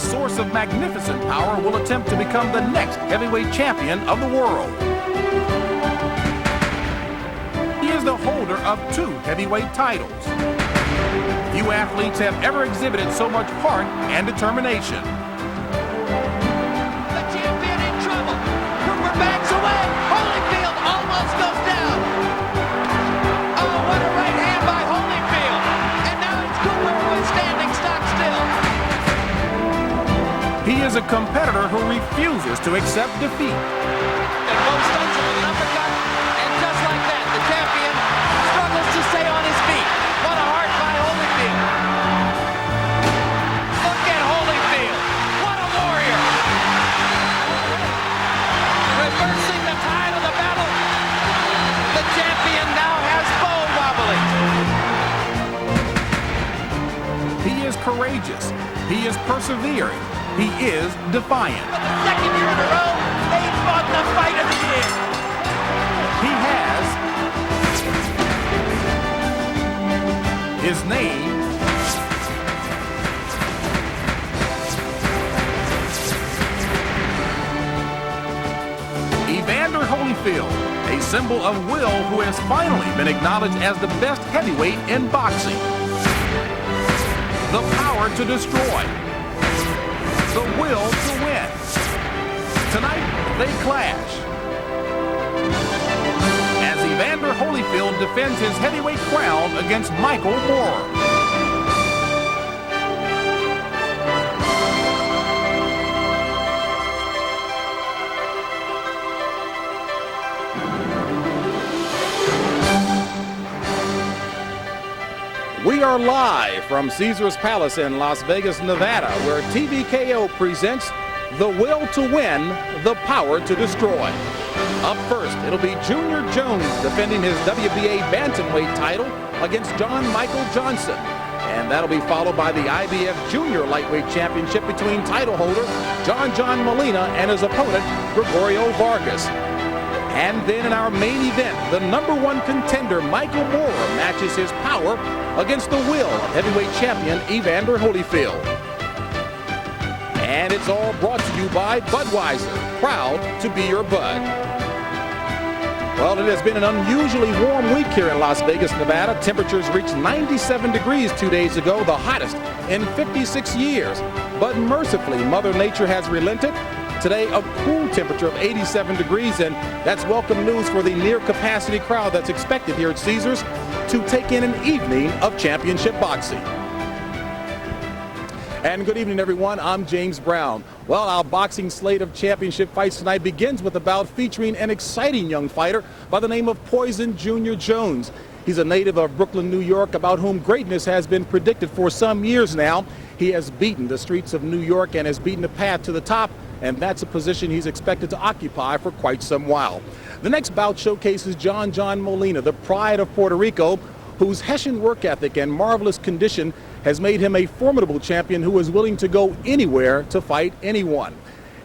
source of magnificent power, will attempt to become the next heavyweight champion of the world. He is the holder of 2 heavyweight titles. Few athletes have ever exhibited so much heart and determination. The champion in trouble. Cooper backs away. Holyfield almost goes down. Oh, what a right hand by Holyfield. And now it's Cooper who is standing stock still. He is a competitor who refuses to accept defeat. And Bo stuns him with an uppercut. And just like that, the champion struggles to stay on his feet. What a heart by Holyfield. Look at Holyfield. What a warrior. Reversing the tide of the battle. The champion now has Bo wobbling. He is courageous. He is persevering. He is defiant. For the second year in a row, they fought the fight of the year. He has his name Evander Holyfield, a symbol of will who has finally been acknowledged as the best heavyweight in boxing. The power to destroy. The will to win. Tonight, they clash. As Evander Holyfield defends his heavyweight crown against Michael Moorer. We are live from Caesars Palace in Las Vegas, Nevada, where TVKO presents The Will to Win, The Power to Destroy. Up first, it'll be Junior Jones defending his WBA bantamweight title against John Michael Johnson. And that'll be followed by the IBF Junior Lightweight Championship between title holder John Molina and his opponent, Gregorio Vargas. And then in our main event, the #1 contender, Michael Moorer, matches his power against the will of heavyweight champion Evander Holyfield. And it's all brought to you by Budweiser, proud to be your bud. Well, it has been an unusually warm week here in Las Vegas, Nevada. Temperatures reached 97 degrees 2 days ago, the hottest in 56 years. But mercifully, Mother Nature has relented. Today, a cool temperature of 87 degrees, and that's welcome news for the near-capacity crowd that's expected here at Caesars to take in an evening of championship boxing. And good evening, everyone. I'm James Brown. Well, our boxing slate of championship fights tonight begins with a bout featuring an exciting young fighter by the name of Poison Junior Jones. He's a native of Brooklyn, New York, about whom greatness has been predicted for some years now. He has beaten the streets of New York and has beaten the path to the top, and that's a position he's expected to occupy for quite some while. The next bout showcases John Molina, the pride of Puerto Rico, whose Hessian work ethic and marvelous condition has made him a formidable champion who is willing to go anywhere to fight anyone.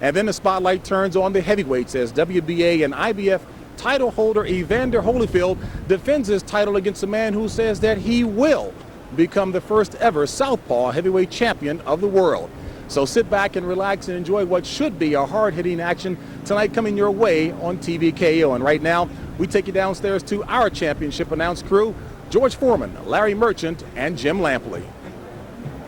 And then the spotlight turns on the heavyweights as WBA and IBF title holder Evander Holyfield defends his title against a man who says that he will become the first ever Southpaw heavyweight champion of the world. So sit back and relax and enjoy what should be a hard-hitting action tonight coming your way on TVKO. And right now, we take you downstairs to our championship announce crew, George Foreman, Larry Merchant, and Jim Lampley.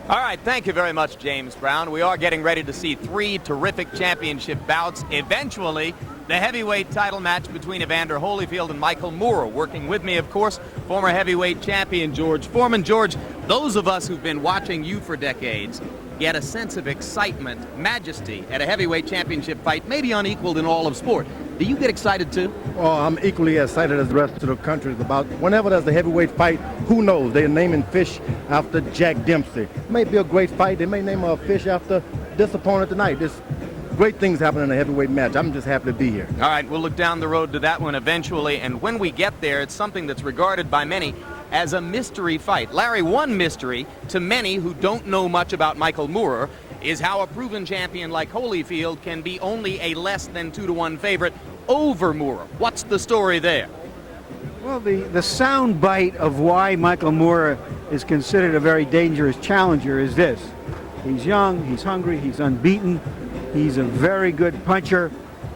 All right, thank you very much, James Brown. We are getting ready to see 3 terrific championship bouts. Eventually, the heavyweight title match between Evander Holyfield and Michael Moorer. Working with me, of course, former heavyweight champion George Foreman. George, those of us who've been watching you for decades get a sense of excitement, majesty at a heavyweight championship fight, maybe unequaled in all of sport. Do you get excited too? Oh, I'm equally as excited as the rest of the country is about. Whenever there's a heavyweight fight, who knows? They're naming fish after Jack Dempsey. It may be a great fight. They may name a fish after this opponent tonight. There's great things happen in a heavyweight match. I'm just happy to be here. All right, we'll look down the road to that one eventually. And when we get there, it's something that's regarded by many as a mystery fight. Larry, one mystery to many who don't know much about Michael Moorer is how a proven champion like Holyfield can be only a less than 2-1 favorite over Moorer. What's the story there? Well, the sound bite of why Michael Moorer is considered a very dangerous challenger is this. He's young, he's hungry, he's unbeaten, he's a very good puncher,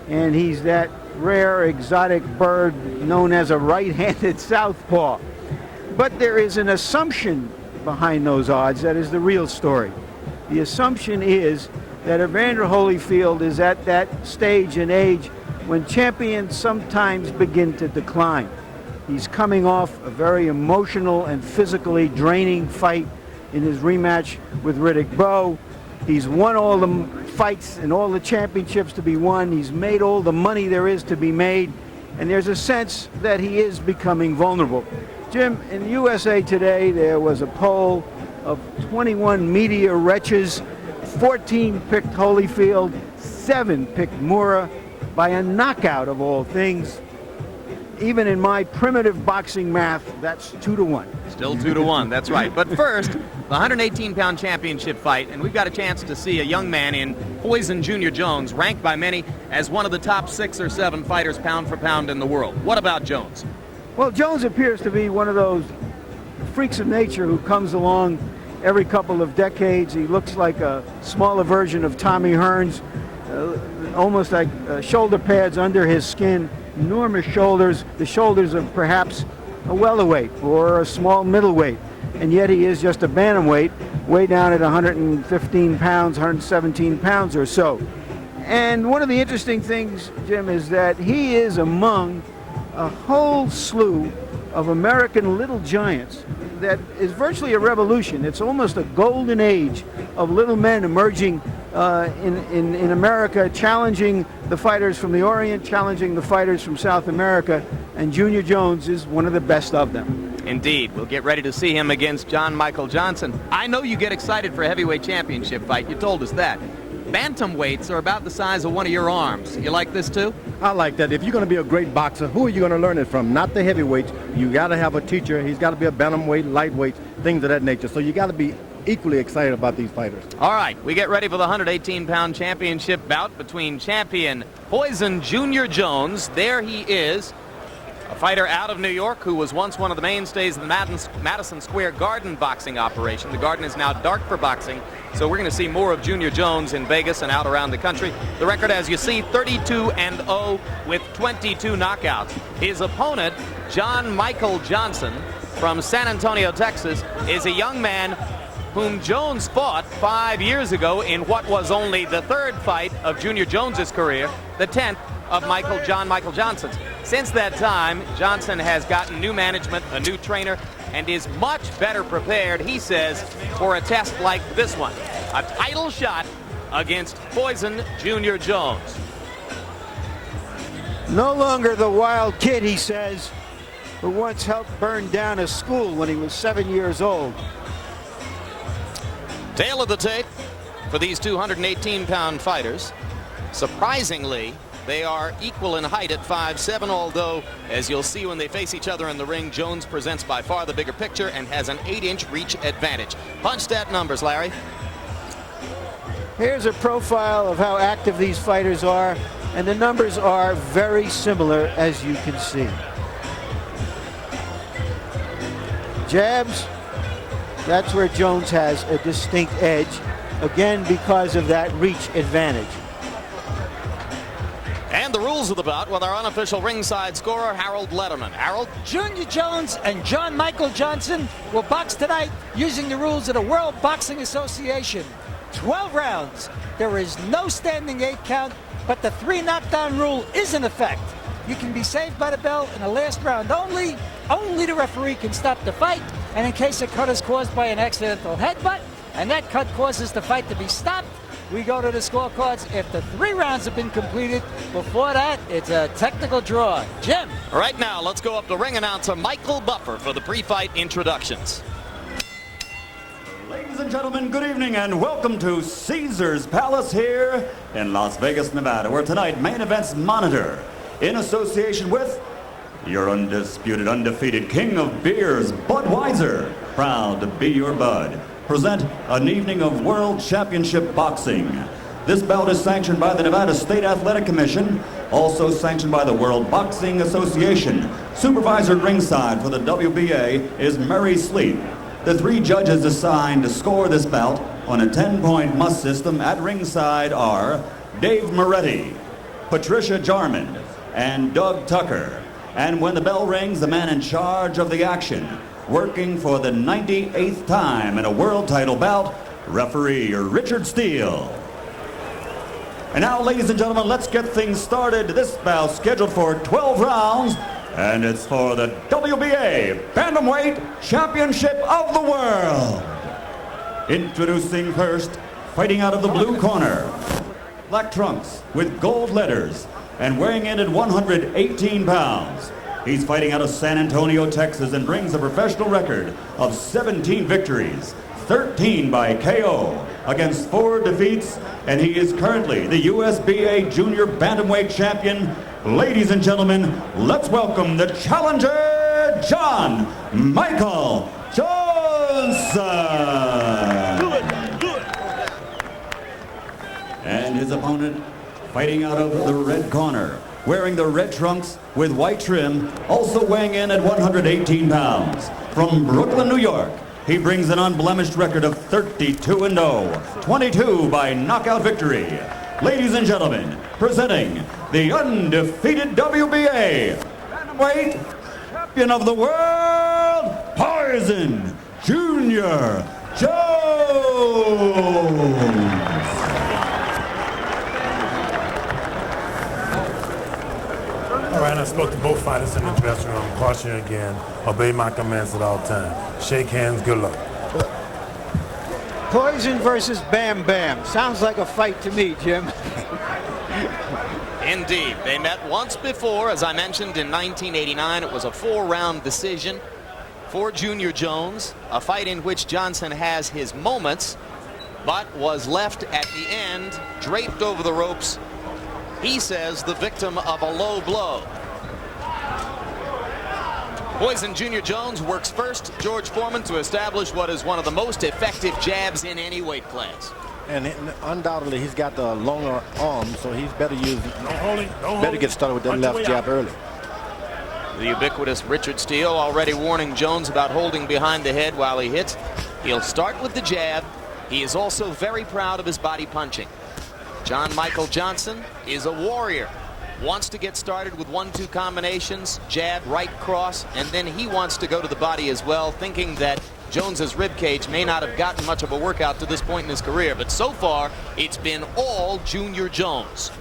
and he's that rare exotic bird known as a right-handed southpaw. But there is an assumption behind those odds that is the real story. The assumption is that Evander Holyfield is at that stage and age when champions sometimes begin to decline. He's coming off a very emotional and physically draining fight in his rematch with Riddick Bowe. He's won all the fights and all the championships to be won. He's made all the money there is to be made. And there's a sense that he is becoming vulnerable. Jim, in USA Today, there was a poll of 21 media wretches. 14 picked Holyfield, 7 picked Moorer by a knockout of all things. Even in my primitive boxing math, that's 2-1. Still 2-1, that's right. But first, the 118-pound championship fight, and we've got a chance to see a young man in Poison Junior Jones, ranked by many as one of the top 6 or 7 fighters pound for pound in the world. What about Jones? Well, Jones appears to be one of those freaks of nature who comes along every couple of decades. He looks like a smaller version of Tommy Hearns, almost like shoulder pads under his skin, enormous shoulders, the shoulders of perhaps a welterweight or a small middleweight. And yet he is just a bantamweight, way down at 115 pounds, 117 pounds or so. And one of the interesting things, Jim, is that he is among a whole slew of American little giants that is virtually a revolution. It's almost a golden age of little men emerging in America, challenging the fighters from the Orient, challenging the fighters from South America, and Junior Jones is one of the best of them. Indeed. We'll get ready to see him against John Michael Johnson. I know you get excited for a heavyweight championship fight. You told us that. Bantamweights are about the size of one of your arms. You like this too? I like that. If you're going to be a great boxer, who are you going to learn it from? Not the heavyweights. You got to have a teacher. He's got to be a bantamweight, lightweight, things of that nature. So you got to be equally excited about these fighters. All right, we get ready for the 118-pound championship bout between champion Poison Junior Jones. There he is, a fighter out of New York who was once one of the mainstays of the Madison Square Garden boxing operation. The Garden is now dark for boxing, so we're going to see more of Junior Jones in Vegas and out around the country. The record, as you see, 32-0 with 22 knockouts. His opponent, John Michael Johnson from San Antonio, Texas, is a young man whom Jones fought 5 years ago in what was only the 3rd fight of Junior Jones's career, the 10th of John Michael Johnson's. Since that time, Johnson has gotten new management, a new trainer, and is much better prepared, he says, for a test like this one. A title shot against Poison Junior Jones. No longer the wild kid, he says, who once helped burn down a school when he was 7 years old. Tail of the tape for these 218-pound fighters. Surprisingly, they are equal in height at 5'7", although, as you'll see when they face each other in the ring, Jones presents by far the bigger picture and has an 8-inch reach advantage. Punch stat numbers, Larry. Here's a profile of how active these fighters are, and the numbers are very similar, as you can see. Jabs, that's where Jones has a distinct edge, again because of that reach advantage. And the rules of the bout with our unofficial ringside scorer, Harold Letterman. Harold? Junior Jones and John Michael Johnson will box tonight using the rules of the World Boxing Association. 12 rounds. There is no standing 8 count, but the 3 knockdown rule is in effect. You can be saved by the bell in the last round only. Only the referee can stop the fight, and in case a cut is caused by an accidental headbutt, and that cut causes the fight to be stopped, we go to the scorecards if the 3 rounds have been completed. Before that, it's a technical draw. Jim? Right now, let's go up to ring announcer Michael Buffer for the pre-fight introductions. Ladies and gentlemen, good evening and welcome to Caesars Palace here in Las Vegas, Nevada, where tonight Main Events Monitor, in association with your undisputed, undefeated king of beers, Budweiser, proud to be your bud, present an evening of World Championship Boxing. This bout is sanctioned by the Nevada State Athletic Commission, also sanctioned by the World Boxing Association. Supervisor at ringside for the WBA is Murray Sleep. The 3 judges assigned to score this bout on a 10-point must system at ringside are Dave Moretti, Patricia Jarman, and Doug Tucker. And when the bell rings, the man in charge of the action, working for the 98th time in a world title bout, referee Richard Steele. And now, ladies and gentlemen, let's get things started. This bout scheduled for 12 rounds, and it's for the WBA Bantamweight Championship of the World. Introducing first, fighting out of the blue corner, black trunks with gold letters, and weighing in at 118 pounds. He's fighting out of San Antonio, Texas, and brings a professional record of 17 victories, 13 by KO, against 4 defeats, and he is currently the USBA Junior Bantamweight Champion. Ladies and gentlemen, let's welcome the challenger, John Michael Johnson. And his opponent, fighting out of the red corner, wearing the red trunks with white trim, also weighing in at 118 pounds. From Brooklyn, New York, he brings an unblemished record of 32-0, 22 by knockout victory. Ladies and gentlemen, presenting the undefeated WBA Bantamweight Champion of the World, Poison Junior Jones. All right, I spoke to both fighters in the dressing room. Caution again. Obey my commands at all times. Shake hands. Good luck. Poison versus Bam Bam. Sounds like a fight to me, Jim. Indeed. They met once before, as I mentioned, in 1989. It was a 4-round decision for Junior Jones, a fight in which Johnson has his moments, but was left at the end, draped over the ropes, he says, the victim of a low blow. Poison Junior Jones works first George Foreman to establish what is one of the most effective jabs in any weight class. And undoubtedly, he's got the longer arm, so he's better Better get started with that left jab early. The ubiquitous Richard Steele already warning Jones about holding behind the head while he hits. He'll start with the jab. He is also very proud of his body punching. John Michael Johnson is a warrior. Wants to get started with 1-2 combinations, jab, right cross, and then he wants to go to the body as well, thinking that Jones's ribcage may not have gotten much of a workout to this point in his career, but so far it's been all Junior Jones.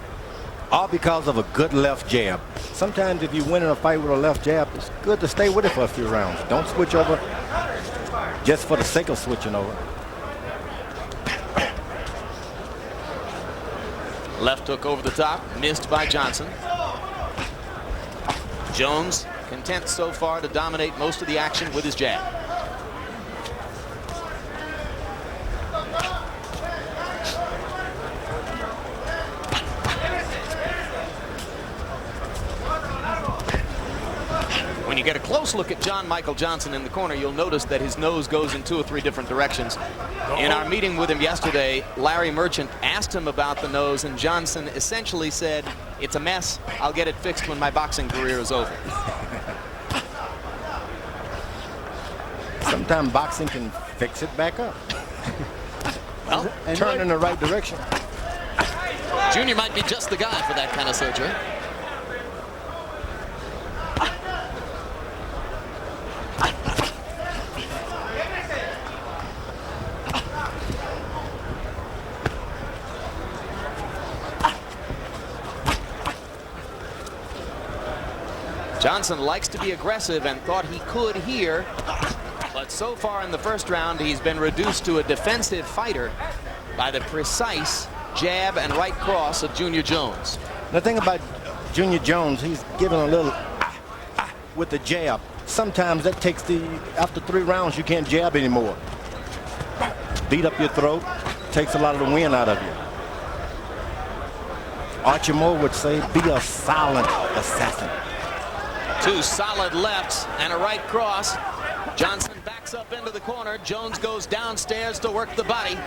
All because of a good left jab. Sometimes if you win in a fight with a left jab, it's good to stay with it for a few rounds. Don't switch over just for the sake of switching over. Left hook over the top, missed by Johnson. Jones content so far to dominate most of the action with his jab. When you get a close look at John Michael Johnson in the corner, you'll notice that his nose goes in 2 or 3 different directions. In our meeting with him yesterday, Larry Merchant asked him about the nose, and Johnson essentially said, "It's a mess. I'll get it fixed when my boxing career is over." Sometimes boxing can fix it back up. Well, Turn in the right direction. Junior might be just the guy for that kind of surgery. Johnson likes to be aggressive and thought he could here, but so far in the first round he's been reduced to a defensive fighter by the precise jab and right cross of Junior Jones. The thing about Junior Jones, he's given a little with the jab. Sometimes that takes after 3 rounds you can't jab anymore. Beat up your throat, takes a lot of the wind out of you. Archie Moore would say, be a silent assassin. 2 solid lefts and a right cross. Johnson backs up into the corner. Jones goes downstairs to work the body.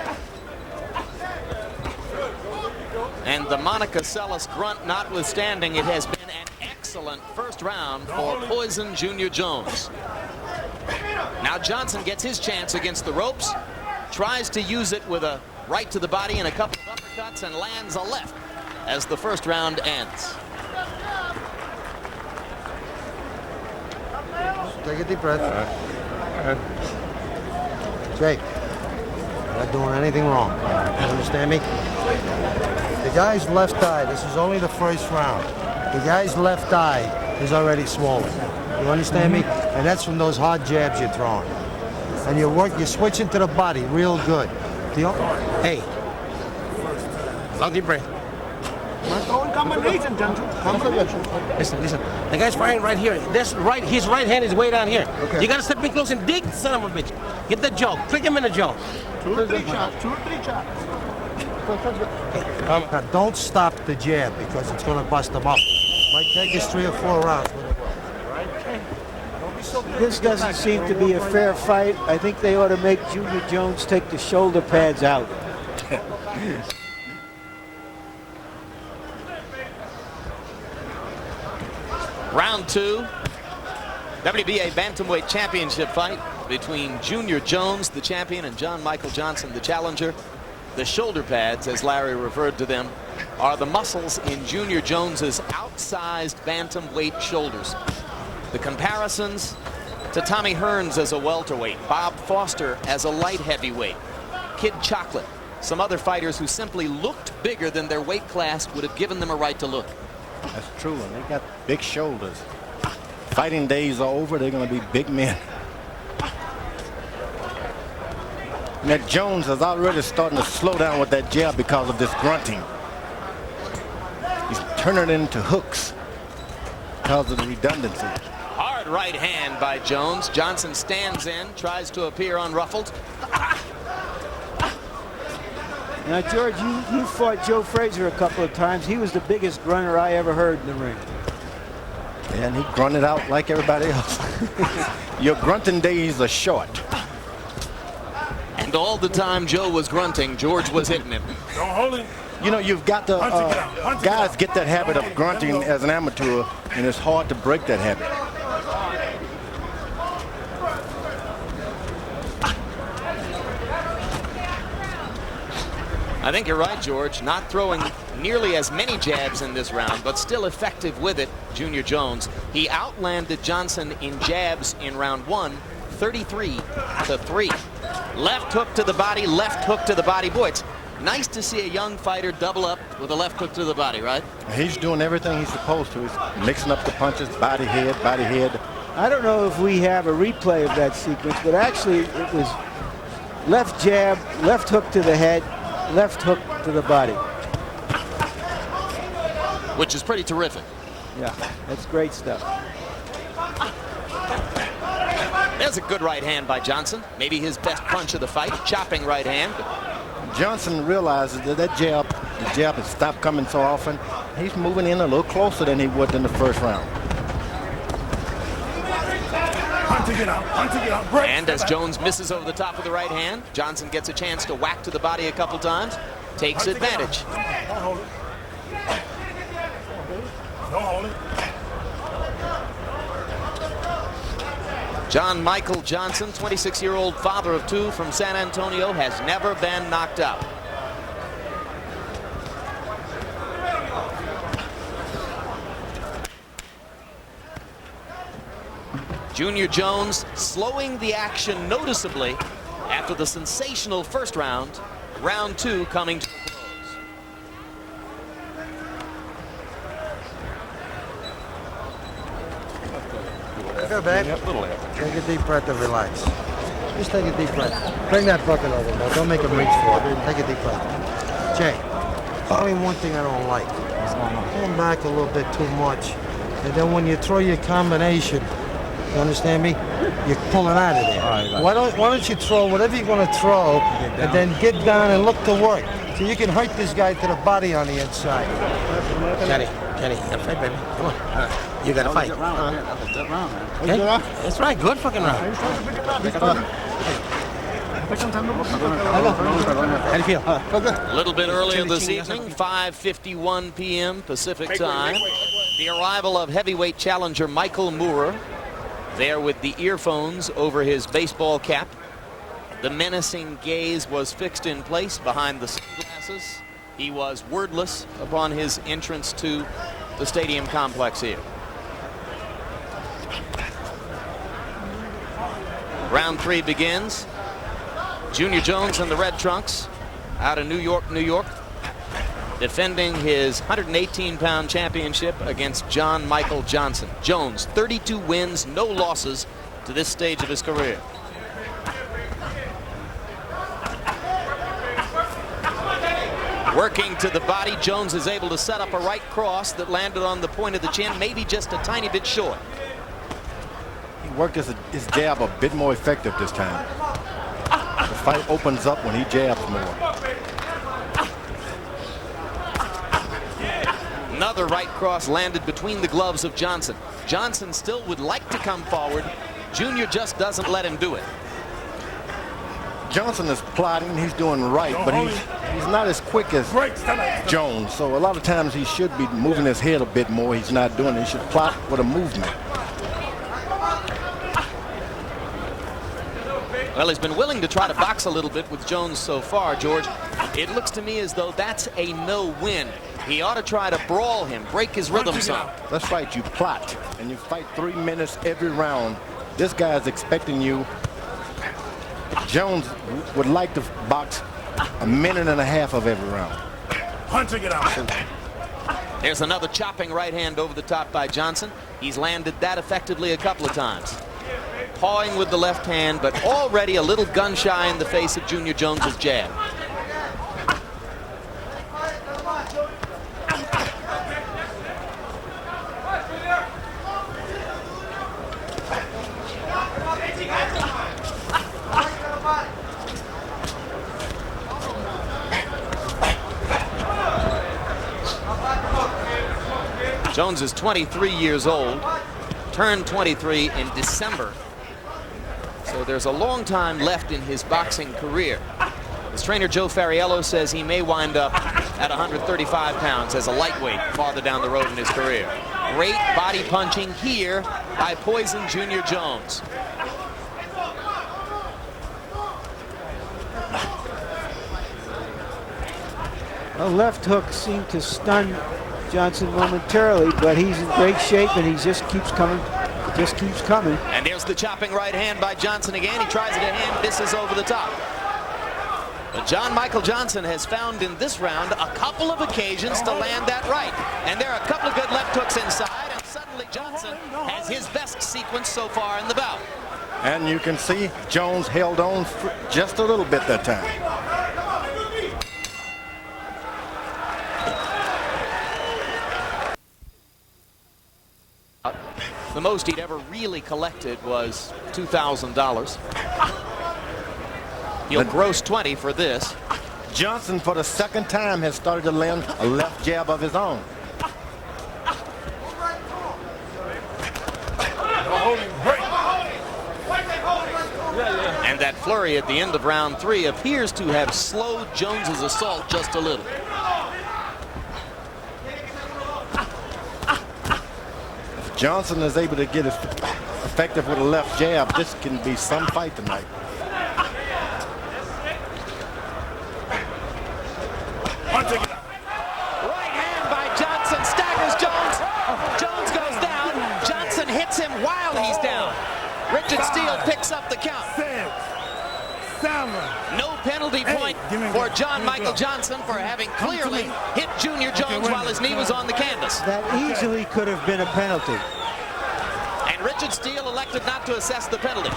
And the Monica Seles grunt notwithstanding, it has been an excellent first round for Poison Junior Jones. Now Johnson gets his chance against the ropes. tries to use it with a right to the body and a couple of uppercuts and lands a left as the first round ends. Take a deep breath. Jake, you're not doing anything wrong. You understand me? The guy's left eye, this is only the first round. The guy's left eye is already swollen. You understand me? And that's from those hard jabs you're throwing. And you're switching to the body real good. Hey, long deep breath. Listen. The guy's firing right here. His right hand is way down here. Okay. You gotta step in close and dig, son of a bitch. Get the jaw. Click him in the jaw. 2 or 3 chops. Now, don't stop the jab because it's gonna bust him up. Might take us 3 or 4 rounds. This doesn't seem to be a fair fight. I think they ought to make Junior Jones take the shoulder pads out. Round 2, WBA Bantamweight Championship fight between Junior Jones, the champion, and John Michael Johnson, the challenger. The shoulder pads, as Larry referred to them, are the muscles in Junior Jones's outsized bantamweight shoulders. The comparisons to Tommy Hearns as a welterweight, Bob Foster as a light heavyweight, Kid Chocolate, some other fighters who simply looked bigger than their weight class would have given them a right to look. That's true, and they got big shoulders. Fighting days are over, they're going to be big men. Now Jones is already starting to slow down with that jab because of this grunting. He's turning it into hooks because of the redundancy. Hard right hand by Jones. Johnson stands in, tries to appear unruffled. Now, George, you fought Joe Frazier a couple of times. He was the biggest grunter I ever heard in the ring. And he grunted out like everybody else. Your grunting days are short. And all the time Joe was grunting, George was hitting him. Don't hold him. You know, you've got to, guys get that habit of grunting as an amateur, and it's hard to break that habit. I think you're right, George. Not throwing nearly as many jabs in this round, but still effective with it, Junior Jones. He outlanded Johnson in jabs in round 1, 33-3. Left hook to the body, left hook to the body. Boy, it's nice to see a young fighter double up with a left hook to the body, right? He's doing everything he's supposed to. He's mixing up the punches, body, head, body, head. I don't know if we have a replay of that sequence, but actually it was left jab, left hook to the head, left hook to the body. Which is pretty terrific. Yeah, that's great stuff. There's a good right hand by Johnson. Maybe his best punch of the fight, chopping right hand. Johnson realizes that the jab has stopped coming so often. He's moving in a little closer than he would in the first round. And as Jones misses over the top of the right hand, Johnson gets a chance to whack to the body a couple times, takes advantage. John Michael Johnson, 26-year-old father of 2 from San Antonio, has never been knocked out. Junior Jones slowing the action noticeably after the sensational first round. Round 2 coming to a close. Good, babe. Take a deep breath and relax. Just take a deep breath. Bring that bucket over, man. Don't make him reach for it. Take a deep breath. Jay, only one thing I don't like. Going back a little bit too much. And then when you throw your combination, you understand me? You're pulling out of there. Right. Why don't you throw whatever you're going to throw and then get down and look to work so you can hurt this guy to the body on the inside. Kenny, you gotta fight, baby. Come on. You gotta fight. Okay? That's right. Good fucking round. How do you feel? A little bit earlier this evening, 5:51 p.m. Pacific time. The arrival of heavyweight challenger Michael Moorer, there with the earphones over his baseball cap. The menacing gaze was fixed in place behind the sunglasses. He was wordless upon his entrance to the stadium complex here. Round 3 begins. Junior Jones in the red trunks out of New York, New York, defending his 118-pound championship against John Michael Johnson. Jones, 32 wins, no losses to this stage of his career. Working to the body, Jones is able to set up a right cross that landed on the point of the chin, maybe just a tiny bit short. He worked his jab a bit more effective this time. The fight opens up when he jabs more. Another right cross landed between the gloves of Johnson. Johnson still would like to come forward. Junior just doesn't let him do it. Johnson is plotting, he's doing right, but he's not as quick as Jones. So a lot of times he should be moving his head a bit more. He's not doing it. He should plot with a movement. Well, he's been willing to try to box a little bit with Jones so far, George. It looks to me as though that's a no-win. He ought to try to brawl him, break his rhythm some. That's right, you plot, and you fight 3 minutes every round. This guy is expecting you. Jones would like to box a minute and a half of every round. Punching it out. There's another chopping right hand over the top by Johnson. He's landed that effectively a couple of times. Pawing with the left hand, but already a little gun shy in the face of Junior Jones's jab. Jones is 23 years old, turned 23 in December. So there's a long time left in his boxing career. His trainer Joe Fariello says he may wind up at 135 pounds as a lightweight farther down the road in his career. Great body punching here by Poison Junior Jones. A left hook seemed to stun Johnson momentarily, but he's in great shape and he just keeps coming. Just keeps coming. And there's the chopping right hand by Johnson again. He tries it a hand, misses over the top. But John Michael Johnson has found in this round a couple of occasions to land that right. And there are a couple of good left hooks inside, and suddenly Johnson has his best sequence so far in the bout. And you can see Jones held on for just a little bit that time. The most he'd ever really collected was $2,000. He'll gross 20 for this. Johnson, for the second time, has started to land a left jab of his own. And that flurry at the end of round 3 appears to have slowed Jones's assault just a little. Johnson is able to get effective with a left jab. This can be some fight tonight. Right hand by Johnson staggers Jones. Jones goes down. Johnson hits him while he's down. Richard Steele picks up the count. No penalty point for John Michael Johnson for having clearly hit Junior Jones while his knee was on the canvas. That easily could have been a penalty. And Richard Steele elected not to assess the penalty.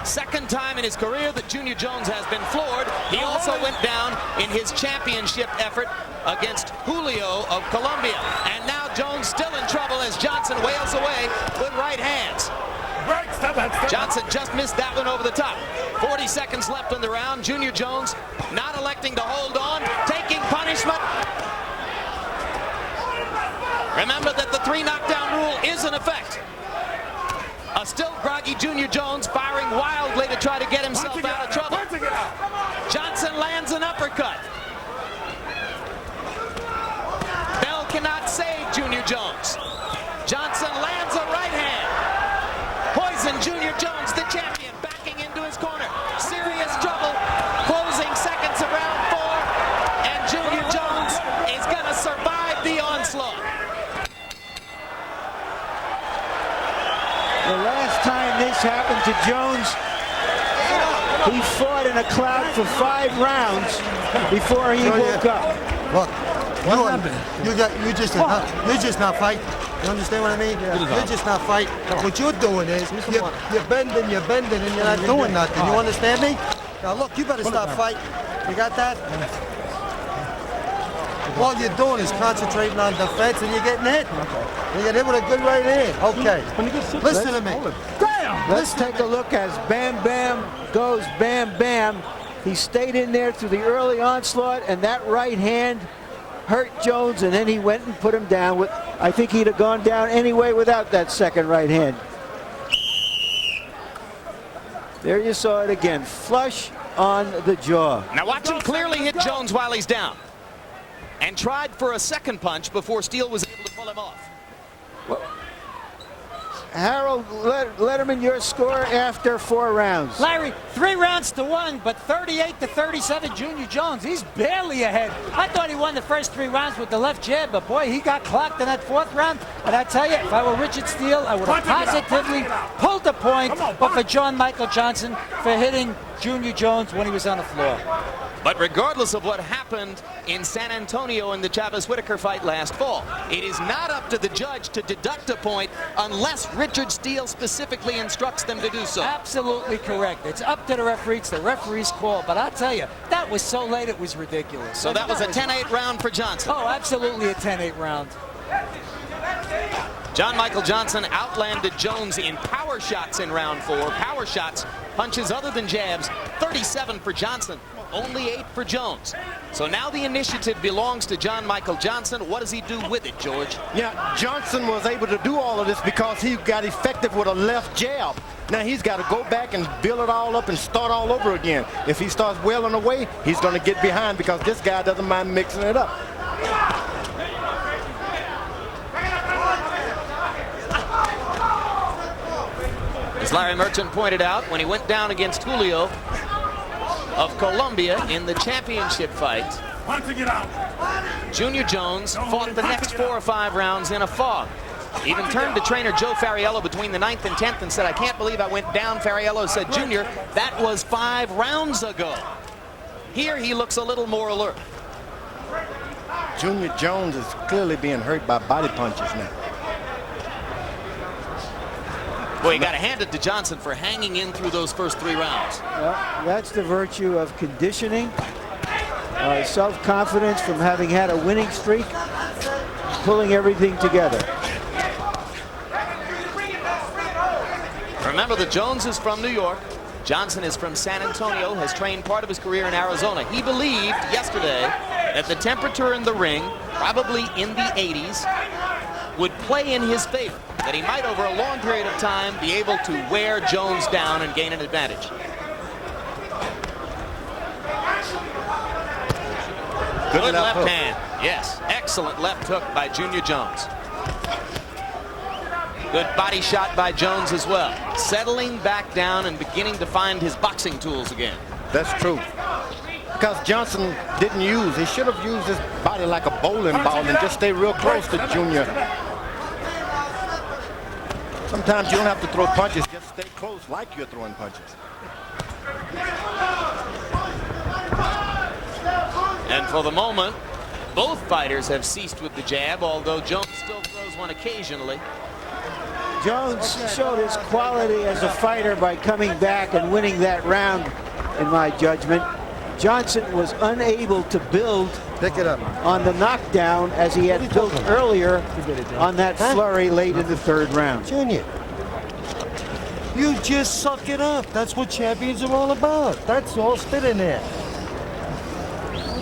Second time in his career that Junior Jones has been floored. He also went down in his championship effort against Julio of Colombia. And now Jones still in trouble as Johnson wails away with right hands. Johnson just missed that one over the top. 40 seconds left in the round. Junior Jones not electing to hold on, taking punishment. Remember that the 3 knockdown rule is in effect. A still groggy Junior Jones firing wildly to try to get himself out of trouble. Johnson lands an uppercut. Bell cannot save Junior Jones. Johnson lands a right hand. Poison Junior Jones, the champion, backing into his corner. Serious this happened to Jones. He fought in a cloud for 5 rounds before he woke up. Look, you're just not fighting. You understand what I mean? You're just not fighting. What you're doing is you're bending, and you're not doing nothing. You understand me? Now look, you better stop fighting. You got that? All you're doing is concentrating on defense, and you're getting hit. You get hit with a good right hand. Okay. Listen to me. Let's take a look as Bam Bam goes Bam Bam. He stayed in there through the early onslaught, and that right hand hurt Jones, and then he went and put him down. With, I think he'd have gone down anyway without that second right hand. There you saw it again, flush on the jaw. Now watch him clearly hit Jones while he's down. And tried for a second punch before Steele was able to pull him off. Well, Harold Letterman, your score after 4 rounds. Larry, 3 rounds to 1, but 38-37, Junior Jones. He's barely ahead. I thought he won the first 3 rounds with the left jab, but boy, he got clocked in that 4th round. And I tell you, if I were Richard Steele, I would have positively pulled the point, but for John Michael Johnson for hitting Junior Jones when he was on the floor. But regardless of what happened in San Antonio in the Chavez-Whitaker fight last fall, it is not up to the judge to deduct a point unless Richard Steele specifically instructs them to do so. Absolutely correct. It's up to the referee. It's the referee's call. But I'll tell you, that was so late it was ridiculous. So that was a 10-8 round for Johnson. Oh, absolutely a 10-8 round. John Michael Johnson outlanded Jones in power shots in round 4. Power shots, punches other than jabs, 37 for Johnson, only 8 for Jones. So now the initiative belongs to John Michael Johnson. What does he do with it, George? Yeah, Johnson was able to do all of this because he got effective with a left jab. Now he's got to go back and build it all up and start all over again. If he starts wailing away, he's going to get behind because this guy doesn't mind mixing it up. As Larry Merchant pointed out, when he went down against Julio of Colombia in the championship fight, Junior Jones fought the next 4 or 5 rounds in a fog. Even turned to trainer Joe Fariello between the 9th and 10th and said, "I can't believe I went down." Fariello said, "Junior, that was 5 rounds ago." Here he looks a little more alert. Junior Jones is clearly being hurt by body punches now. Boy, you got to hand it to Johnson for hanging in through those first 3 rounds. Well, that's the virtue of conditioning, self-confidence from having had a winning streak, pulling everything together. Remember that Jones is from New York. Johnson is from San Antonio, has trained part of his career in Arizona. He believed yesterday that the temperature in the ring, probably in the 80s, would play in his favor, that he might over a long period of time be able to wear Jones down and gain an advantage. Good left hand. Yes, excellent left hook by Junior Jones. Good body shot by Jones as well. Settling back down and beginning to find his boxing tools again. That's true. Because Johnson didn't use, he should have used his body like a bowling ball and just stay real close to Junior. Sometimes you don't have to throw punches, just stay close like you're throwing punches. And for the moment, both fighters have ceased with the jab, although Jones still throws one occasionally. Jones showed his quality as a fighter by coming back and winning that round, in my judgment. Johnson was unable to build on the knockdown as he had built earlier on that flurry late in the 3rd round. Junior, you just suck it up. That's what champions are all about. That's all. Spit in there.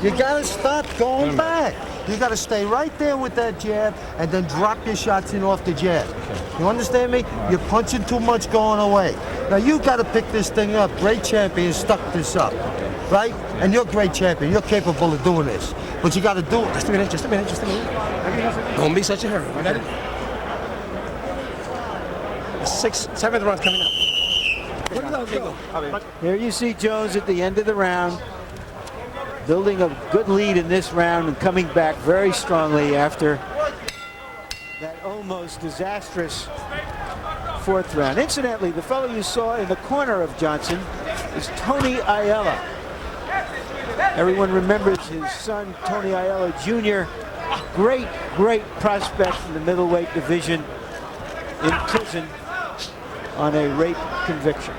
You got to stop going back. You got to stay right there with that jab and then drop your shots in off the jab. You understand me? You're punching too much going away. Now you got to pick this thing up. Great champions stuck this up, right? And you're a great champion. You're capable of doing this. But you got to do it. Just a minute, just a minute, just a minute. Don't be such a hurry. You got it? 7th round coming up. Here you see Jones at the end of the round, building a good lead in this round and coming back very strongly after that almost disastrous 4th round. Incidentally, the fellow you saw in the corner of Johnson is Tony Ayala. Everyone remembers his son, Tony Ayala Jr. Great, great prospect in the middleweight division, in prison on a rape conviction.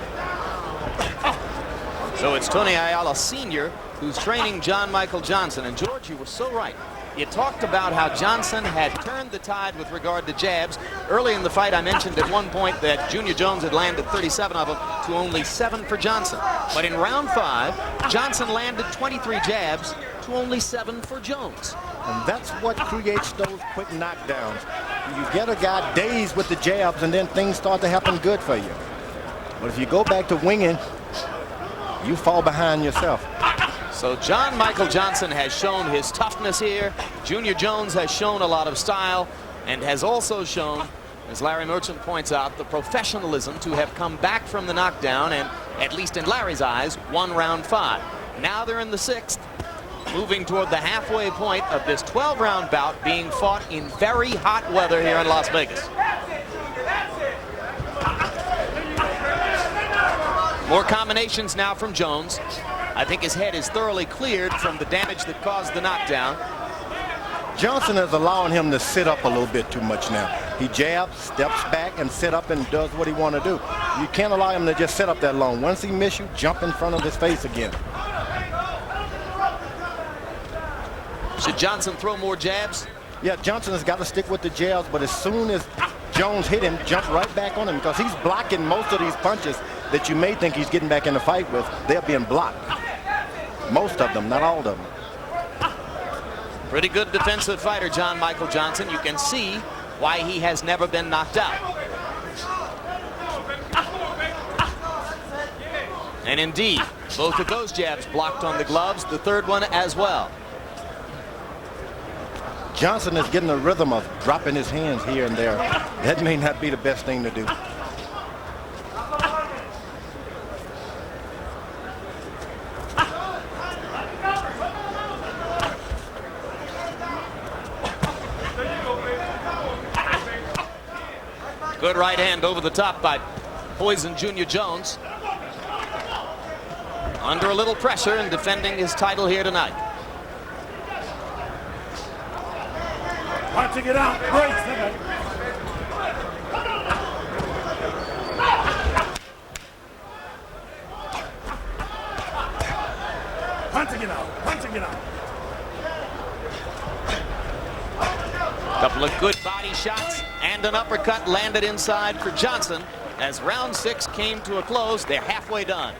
So it's Tony Ayala Sr. who's training John Michael Johnson. And George, you were so right. You talked about how Johnson had turned the tide with regard to jabs. Early in the fight, I mentioned at one point that Junior Jones had landed 37 of them to only 7 for Johnson. But in round 5, Johnson landed 23 jabs to only 7 for Jones. And that's what creates those quick knockdowns. You get a guy dazed with the jabs, and then things start to happen good for you. But if you go back to winging, you fall behind yourself. So John Michael Johnson has shown his toughness here. Junior Jones has shown a lot of style and has also shown, as Larry Merchant points out, the professionalism to have come back from the knockdown and, at least in Larry's eyes, won round 5. Now they're in the 6th, moving toward the halfway point of this 12-round bout being fought in very hot weather here in Las Vegas. More combinations now from Jones. I think his head is thoroughly cleared from the damage that caused the knockdown. Johnson is allowing him to sit up a little bit too much now. He jabs, steps back, and sit up and does what he want to do. You can't allow him to just sit up that long. Once he miss you, jump in front of his face again. Should Johnson throw more jabs? Yeah, Johnson has got to stick with the jabs, but as soon as Jones hit him, jump right back on him, because he's blocking most of these punches that you may think he's getting back in the fight with. They're being blocked. Most of them, not all of them. Pretty good defensive fighter, John Michael Johnson. You can see why he has never been knocked out. And indeed, both of those jabs blocked on the gloves, the third one as well. Johnson is getting the rhythm of dropping his hands here and there. That may not be the best thing to do. Good right hand over the top by Poison Junior Jones. Under a little pressure and defending his title here tonight. Punching it out, breaks it. Punching it out, punching it out. Couple of good body shots and an uppercut landed inside for Johnson. As round 6 came to a close, they're halfway done.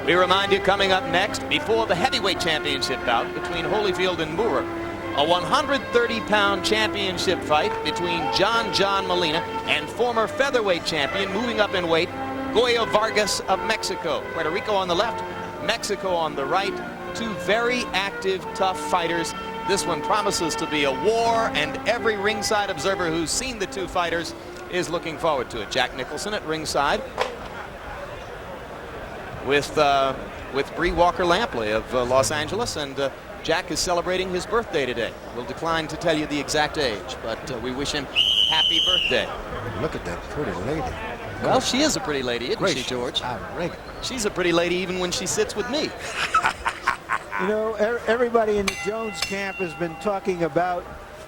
We remind you, coming up next, before the heavyweight championship bout between Holyfield and Moorer, a 130-pound championship fight between John Molina and former featherweight champion, moving up in weight, Goyo Vargas of Mexico. Puerto Rico on the left, Mexico on the right. Two very active, tough fighters. This one promises to be a war, and every ringside observer who's seen the two fighters is looking forward to it. Jack Nicholson at ringside with Bree Walker-Lampley of Los Angeles, and Jack is celebrating his birthday today. We'll decline to tell you the exact age, but we wish him happy birthday. Look at that pretty lady. Well, she is a pretty lady, isn't she, George? Outrageous. She's a pretty lady even when she sits with me. You know, everybody in the Jones camp has been talking about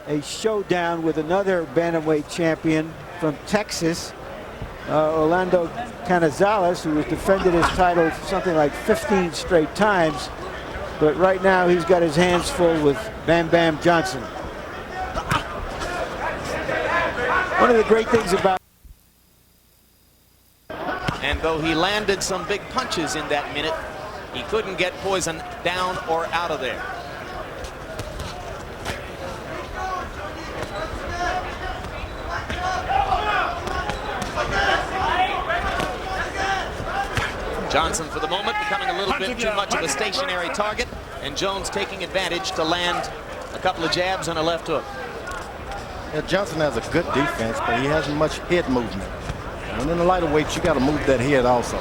a showdown with another bantamweight champion from Texas, Orlando Canizales, who has defended his title something like 15 straight times. But right now he's got his hands full with Bam Bam Johnson. One of the great things about... And though he landed some big punches in that minute, he couldn't get Poison down or out of there. Johnson, for the moment, becoming a little bit too much of a stationary target, and Jones taking advantage to land a couple of jabs and a left hook. Yeah, Johnson has a good defense, but he hasn't much head movement. And in the lighter weights, you got to move that head also.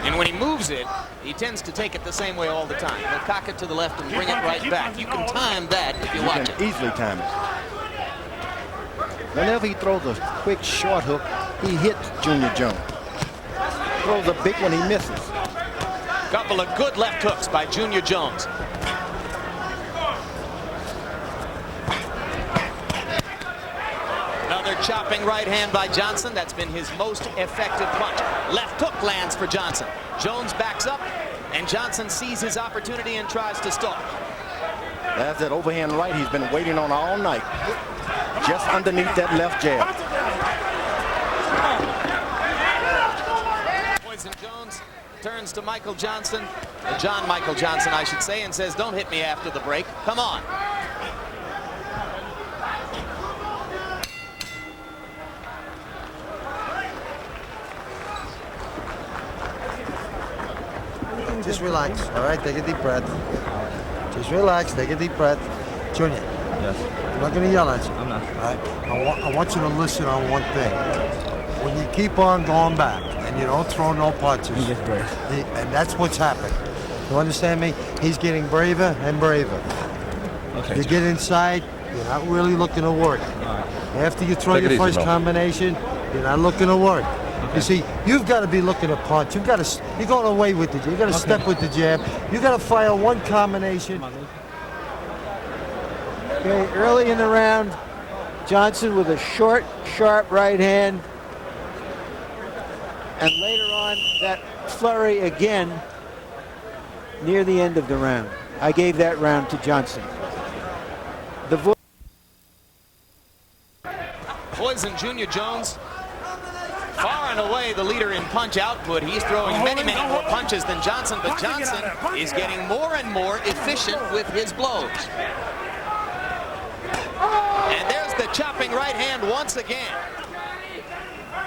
And when he moves it, He tends to take it the same way all the time. He'll cock it to the left and bring it right back. You can time that if you watch it. Easily time it. Whenever he throws a quick short hook, he hits Junior Jones. Throws a big one, he misses. Couple of good left hooks by Junior Jones. Another chopping right hand by Johnson. That's been his most effective punch. Left hook lands for Johnson. Jones backs up, and Johnson sees his opportunity and tries to stop. That's that overhand right he's been waiting on all night. Just underneath that left jab. Poison Jones turns to Michael Johnson, John Michael Johnson, I should say, and says, don't hit me after the break. Come on. Just relax, all right? Take a deep breath. Just relax, take a deep breath. Junior. Yes. I'm not going to yell at you. I'm not. All right? I want you to listen on one thing. When you keep on going back and you don't throw no punches, and that's what's happened. You understand me? He's getting braver and braver. Okay. You get inside, you're not really looking to work. After you throw your first combination, you're not looking to work. You see, you've got to be looking to punch. You're going away with it. You've got to step with the jab. You've got to fire one combination. Okay, early in the round, Johnson with a short, sharp right hand. And later on, that flurry again near the end of the round. I gave that round to Johnson. Poison Junior Jones, far and away the leader in punch output. He's throwing many more punches than Johnson, but Johnson is getting more and more efficient with his blows. And there's the chopping right hand once again.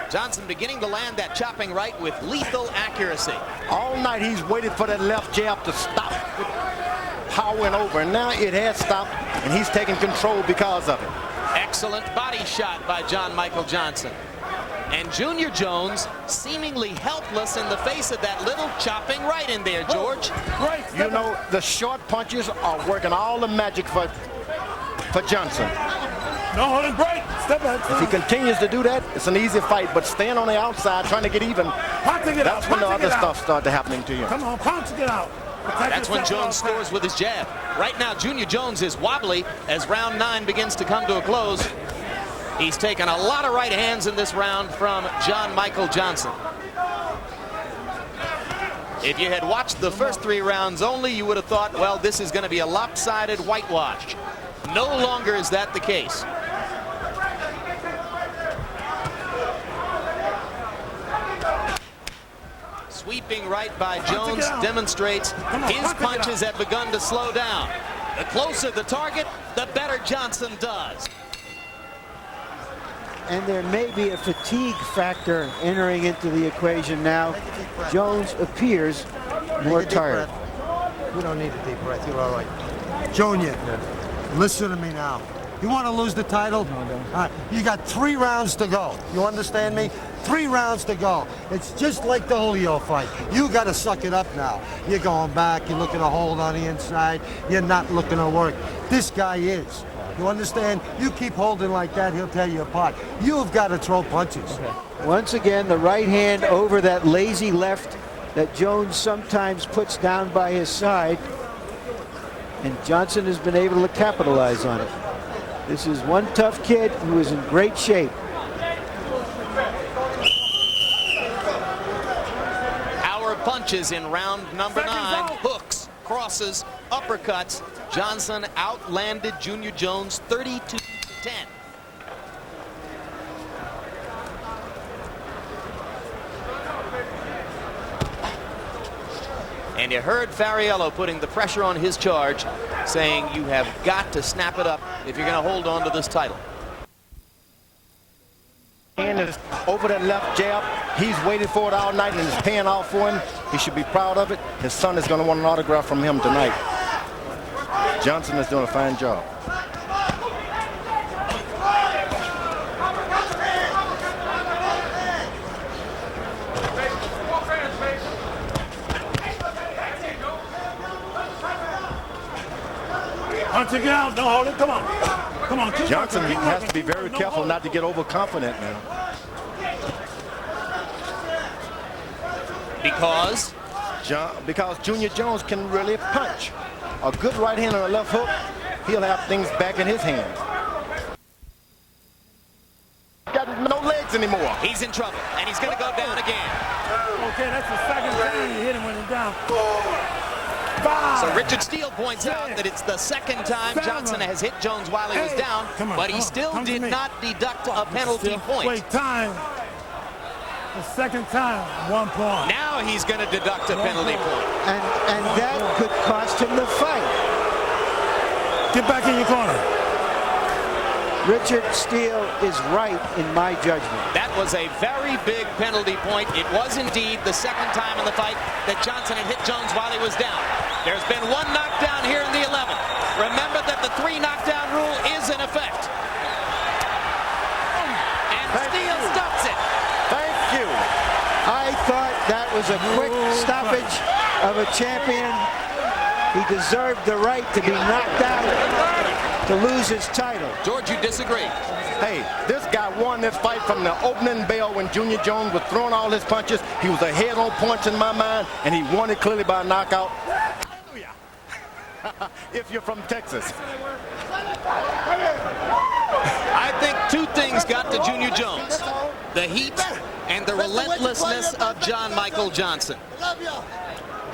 Johnson beginning to land that chopping right with lethal accuracy. All night he's waited for that left jab to stop. Powering over, and now it has stopped, and he's taking control because of it. Excellent body shot by John Michael Johnson. And Junior Jones seemingly helpless in the face of that little chopping right in there, George. You know, the short punches are working all the magic for Johnson. No holding break. Step back. If he continues to do that, it's an easy fight, but staying on the outside, trying to get even, that's when the other stuff started happening to you. Come on, punch, get out. That's when Jones scores with his jab. Right now, Junior Jones is wobbly as round 9 begins to come to a close. He's taken a lot of right hands in this round from John Michael Johnson. If you had watched the first 3 rounds only, you would have thought, well, this is going to be a lopsided whitewash. No longer is that the case. Sweeping right by Jones demonstrates his punches have begun to slow down. The closer the target, the better Johnson does. And there may be a fatigue factor entering into the equation now. Jones appears more tired. You don't need a deep breath. You're all right. Junior, listen to me now. You want to lose the title? No, no. All right, you got 3 rounds to go. You understand me? 3 rounds to go. It's just like the Julio fight. You got to suck it up now. You're going back. You're looking to hold on the inside. You're not looking to work. This guy is. You understand? You keep holding like that, he'll tear you apart. You've got to throw punches. Once again, the right hand over that lazy left that Jones sometimes puts down by his side. And Johnson has been able to capitalize on it. This is one tough kid who is in great shape. Power punches in round number 9. Hooks, crosses, uppercuts. Johnson outlanded Junior Jones 32-10. And you heard Fariello putting the pressure on his charge, saying you have got to snap it up if you're going to hold on to this title. And is over that left jab. He's waited for it all night and it's paying off for him. He should be proud of it. His son is going to want an autograph from him tonight. Johnson is doing a fine job. Punch it out. Don't hold it. Come on. Come on. Johnson has to be very careful not to get overconfident now. Because? Because Junior Jones can really punch. A good right hand and a left hook, he'll have things back in his hands. Got no legs anymore. He's in trouble, and he's going to go down again. Okay, that's the second time you hit him when he's down. So Richard Steele points out that it's the second time Johnson has hit Jones while he was down, but he still did not deduct a penalty point. Wait, time. The second time, 1 point. Now he's going to deduct a penalty point. And that could cost him the fight. Get back in your corner. Richard Steele is right in my judgment. That was a very big penalty point. It was indeed the second time in the fight that Johnson had hit Jones while he was down. There's been one knockdown here in the 11th. Remember that the 3 knockdown rule is in effect. And Steele stops it. Thank you. I thought that was a quick stoppage of a champion. He deserved the right to be knocked out to lose his title. George, you disagree? Hey, this guy won this fight from the opening bell when Junior Jones was throwing all his punches. He was ahead on points in my mind, and he won it clearly by a knockout. Hallelujah. If you're from Texas. I think 2 things got to Junior Jones. The heat and the relentlessness of John Michael Johnson.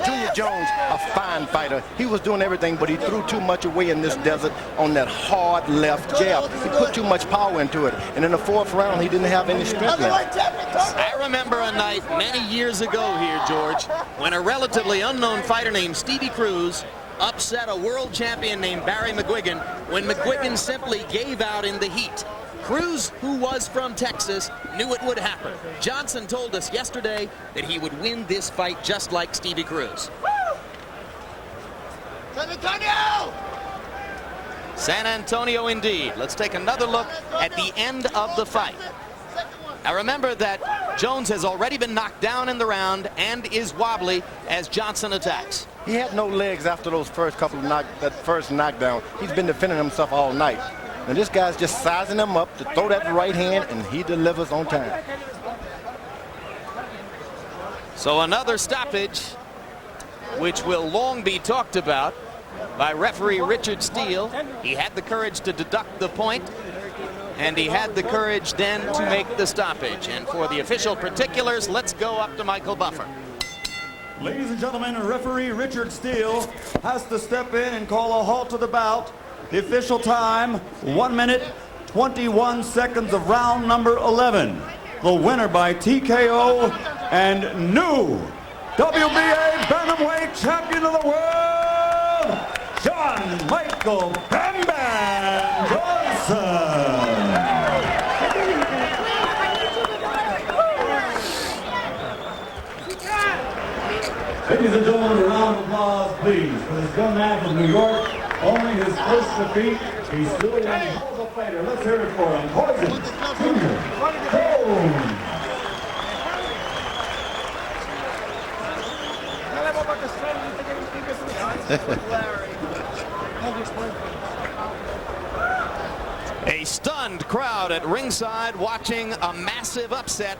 Junior Jones, a fine fighter. He was doing everything, but he threw too much away in this desert on that hard left jab. He put too much power into it. And in the 4th round, he didn't have any strength left. I remember a night many years ago here, George, when a relatively unknown fighter named Stevie Cruz upset a world champion named Barry McGuigan when McGuigan simply gave out in the heat. Cruz, who was from Texas, knew it would happen. Johnson told us yesterday that he would win this fight just like Stevie Cruz. San Antonio! San Antonio indeed. Let's take another look at the end of the fight. Now remember that Jones has already been knocked down in the round and is wobbly as Johnson attacks. He had no legs after those first couple of that first knockdown. He's been defending himself all night. And this guy's just sizing him up to throw that right hand, and he delivers on time. So another stoppage, which will long be talked about by referee Richard Steele. He had the courage to deduct the point, and he had the courage then to make the stoppage. And for the official particulars, let's go up to Michael Buffer. Ladies and gentlemen, referee Richard Steele has to step in and call a halt to the bout. The official time, 1 minute, 21 seconds of round number 11. The winner by TKO and new WBA Bantamweight Champion of the World, John Michael Bam Bam Johnson. Ladies and gentlemen, a round of applause, please, for this young man from New York. Only his first defeat. He's still a hell of a fighter. Let's hear it for him. Poison Junior Jones. A stunned crowd at ringside watching a massive upset.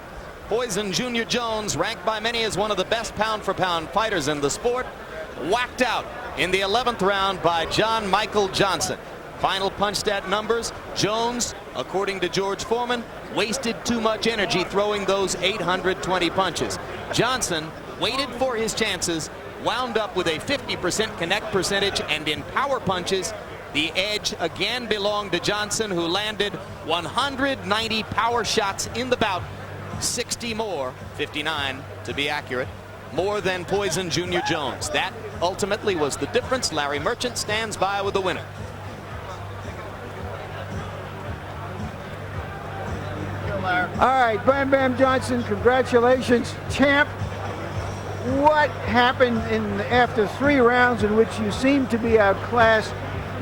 Poison Junior Jones, ranked by many as one of the best pound-for-pound fighters in the sport, whacked out in the 11th round by John Michael Johnson. Final punch stat numbers: Jones, according to George Foreman, wasted too much energy throwing those 820 punches. Johnson waited for his chances, wound up with a 50% connect percentage, and in power punches, the edge again belonged to Johnson, who landed 190 power shots in the bout, 60 more, 59 to be accurate, more than Poison Junior Jones. That ultimately was the difference. Larry Merchant stands by with the winner. All right, Bam Bam Johnson, congratulations, champ. What happened after 3 rounds in which you seemed to be outclassed?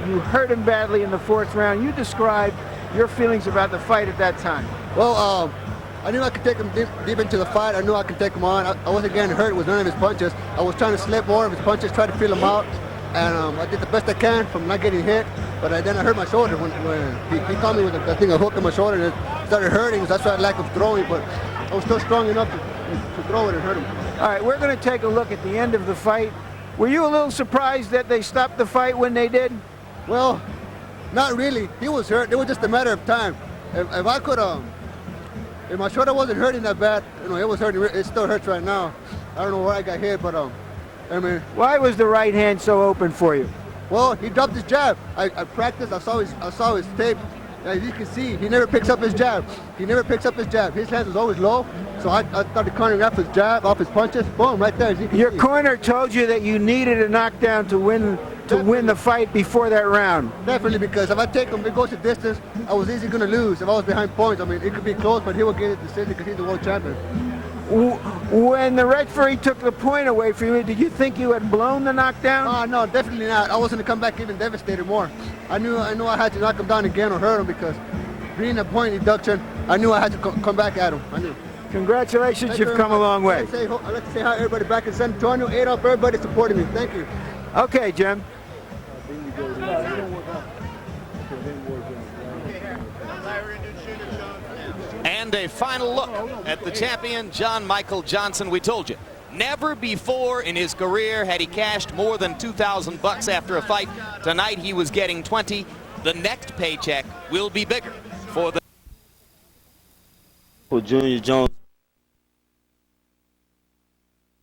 You hurt him badly in the 4th round. You described your feelings about the fight at that time. Well, I knew I could take him deep into the fight. I knew I could take him on. I wasn't getting hurt with none of his punches. I was trying to slip more of his punches, try to feel him out. and I did the best I can from not getting hit. But then I hurt my shoulder when he caught me with a hook in my shoulder, and it started hurting. So that's why I lack of throwing, but I was still strong enough to throw it and hurt him. All right, we're going to take a look at the end of the fight. Were you a little surprised that they stopped the fight when they did? Well, not really. He was hurt. It was just a matter of time. If I could, if my shoulder wasn't hurting that bad, it was hurting. It still hurts right now. I don't know where I got hit, but I mean. Why was the right hand so open for you? Well, he dropped his jab. I practiced. I saw his tape. As you can see, he never picks up his jab. He never picks up his jab. His hands was always low, so I started countering off his jab, off his punches. Boom, right there. As you can Your see. corner told you that you needed a knockdown to win the fight before that round. Definitely, because if I take him, it goes to distance. I was easily going to lose if I was behind points. I mean, it could be close, but he would get a decision because he's the world champion. When the referee took the point away from you, did you think you had blown the knockdown? No, definitely not. I was going to come back even devastated more. I knew I had to knock him down again or hurt him because being a point deduction, I knew I had to come back at him. I knew. Congratulations, you've come a long way. I'd like to say hi everybody back in San Antonio. Adolf, everybody supporting me. Thank you. Okay, Jim. And a final look at the champion, John Michael Johnson. We told you, never before in his career had he cashed more than $2,000 after a fight. Tonight he was getting 20. The next paycheck will be bigger for the Junior Jones.